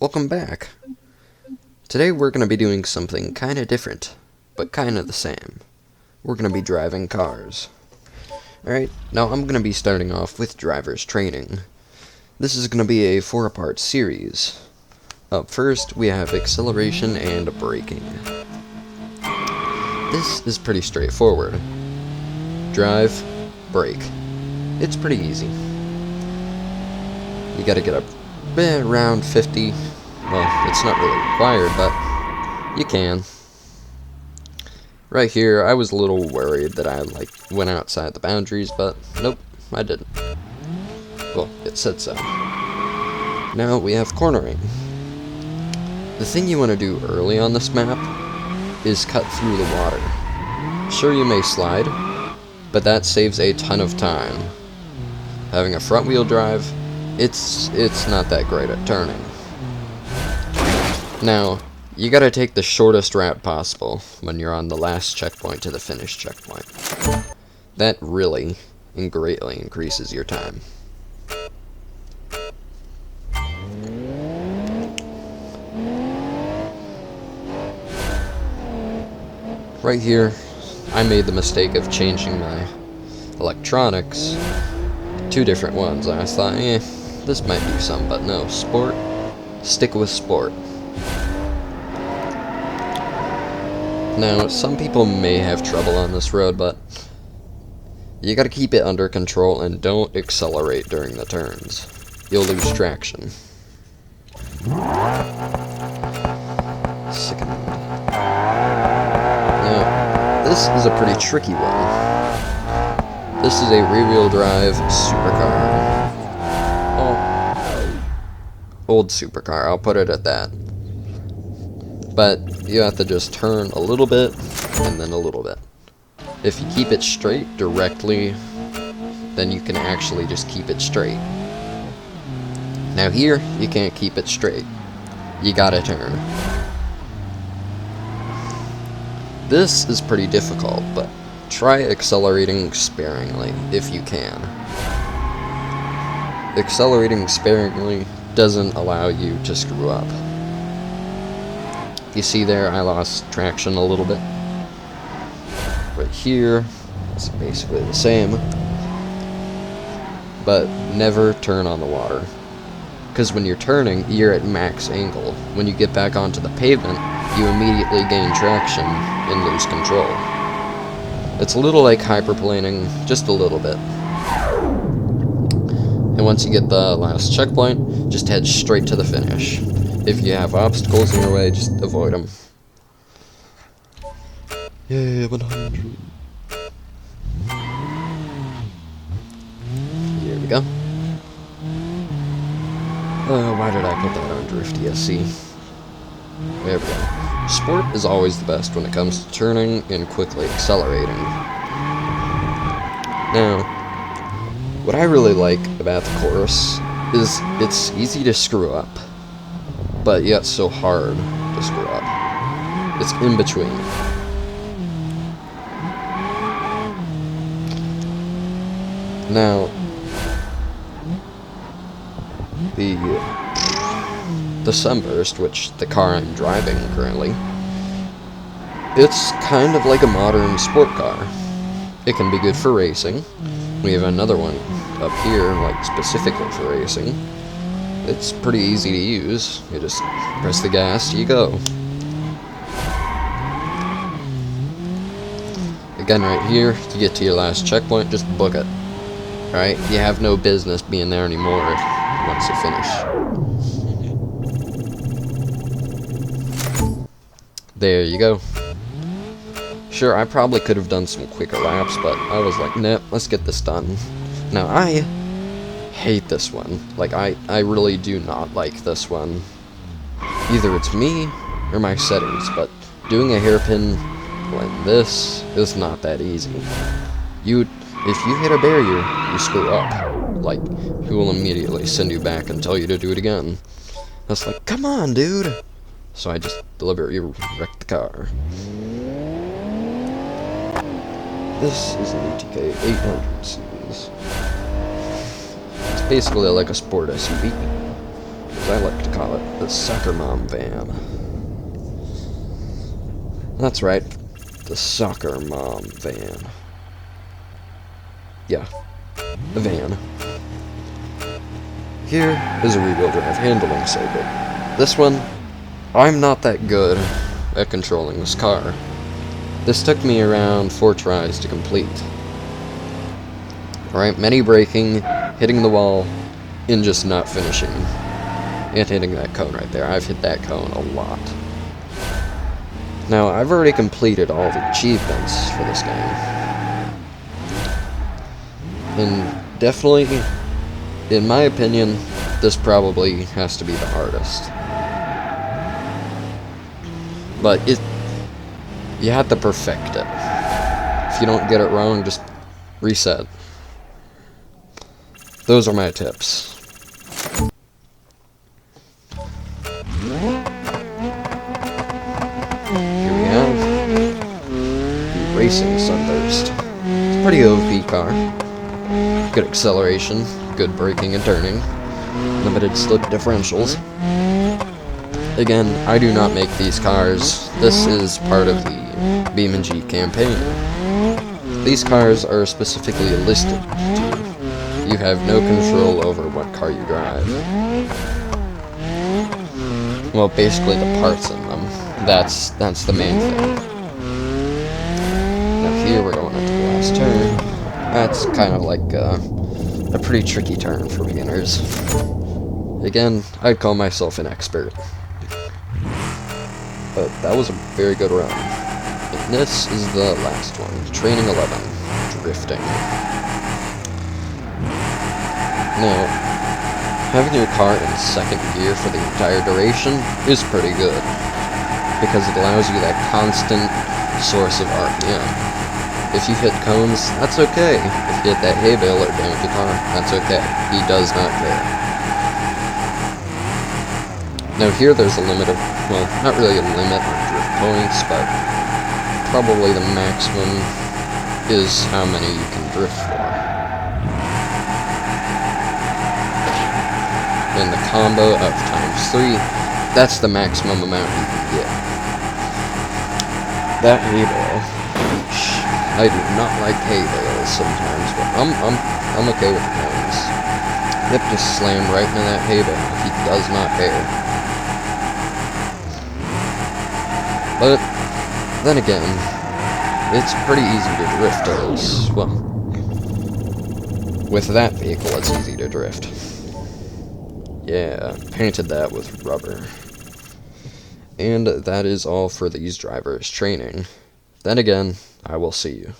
Welcome back. Today we're going to be doing something kind of different, but kind of the same. We're going to be driving cars. Alright, now I'm going to be starting off with driver's training. This is going to be a 4-part series. Up first, we have acceleration and braking. This is pretty straightforward. Drive, brake. It's pretty easy. You gotta get up around 50. Well, it's not really required, but you can. Right here, I was a little worried that I went outside the boundaries, but nope, I didn't. Well, it said so. Now we have cornering. The thing you want to do early on this map is cut through the water. Sure, you may slide, but that saves a ton of time. Having a front wheel drive, it's not that great at turning. Now, you gotta take the shortest route possible when you're on the last checkpoint to the finish checkpoint. That really and greatly increases your time. Right here, I made the mistake of changing my electronics. 2 different ones. I thought, this might do some, but no. Sport, stick with sport. Now, some people may have trouble on this road, but you gotta keep it under control and don't accelerate during the turns. You'll lose traction. Sickening. Now, this is a pretty tricky one. This is a rear-wheel drive supercar. Oh, old supercar, I'll put it at that. But you have to just turn a little bit, and then a little bit. If you keep it straight directly, then you can actually just keep it straight. Now here, you can't keep it straight. You gotta turn. This is pretty difficult, but try accelerating sparingly if you can. Accelerating sparingly doesn't allow you to screw up. You see there, I lost traction a little bit. Right here, it's basically the same. But never turn on the water. Because when you're turning, you're at max angle. When you get back onto the pavement, you immediately gain traction and lose control. It's a little like hyperplaning, just a little bit. And once you get the last checkpoint, just head straight to the finish. If you have obstacles in your way, just avoid them. Yeah, 100. Here we go. Why did I put that on Drift ESC? There we go. Sport is always the best when it comes to turning and quickly accelerating. Now, what I really like about the course is it's easy to screw up, but yet so hard to screw up. It's in between. Now, the Sunburst, which the car I'm driving currently, it's kind of like a modern sport car. It can be good for racing. We have another one up here, specifically for racing. It's pretty easy to use. You just press the gas, you go. Again, right here, you get to your last checkpoint, just book it. Alright, you have no business being there anymore once you finish. There you go. Sure, I probably could have done some quicker laps, but I was like, nah, let's get this done. Now, I hate this one. I really do not like this one. Either it's me or my settings, but doing a hairpin like this is not that easy. If you hit a barrier, you screw up. He will immediately send you back and tell you to do it again. That's like, come on, dude! So I just deliberately wrecked the car. This is an ETK 800 series. It's basically like a sport SUV. as I like to call it, the Soccer Mom van. That's right, the Soccer Mom van. Yeah, a van. Here is a rear-wheel drive handling circuit. This one, I'm not that good at controlling this car. This took me around 4 tries to complete. Alright, many braking, hitting the wall, and just not finishing. And hitting that cone right there. I've hit that cone a lot. Now, I've already completed all the achievements for this game. And definitely, in my opinion, this probably has to be the hardest. But you have to perfect it. If you don't get it wrong, just reset. Those are my tips. Here we have the Racing Sunburst. It's a pretty OP car. Good acceleration, good braking and turning, limited slip differentials. Again, I do not make these cars. This is part of the BeamNG campaign. These cars are specifically listed to you. You have no control over what car you drive. Well, basically the parts in them. That's the main thing. Now here we're going into the last turn. That's kind of like a pretty tricky turn for beginners. Again, I'd call myself an expert. But that was a very good run. And this is the last one. Training 11. Drifting. Now, having your car in second gear for the entire duration is pretty good. Because it allows you that constant source of RPM. If you hit cones, that's okay. If you hit that hay bale or damage the car, that's okay. He does not care. Now here there's a limit of, well, not really a limit on drift points, but probably the maximum is how many you can drift for. And the combo of ×3, that's the maximum amount you can get. That hay bale. I do not like hay bales sometimes, but I'm okay with the cones. Yep, just slam right into that hay bale. He does not care. But then again, it's pretty easy to drift as well. With that vehicle, it's easy to drift. Yeah, painted that with rubber. And that is all for these drivers' training. Then again, I will see you.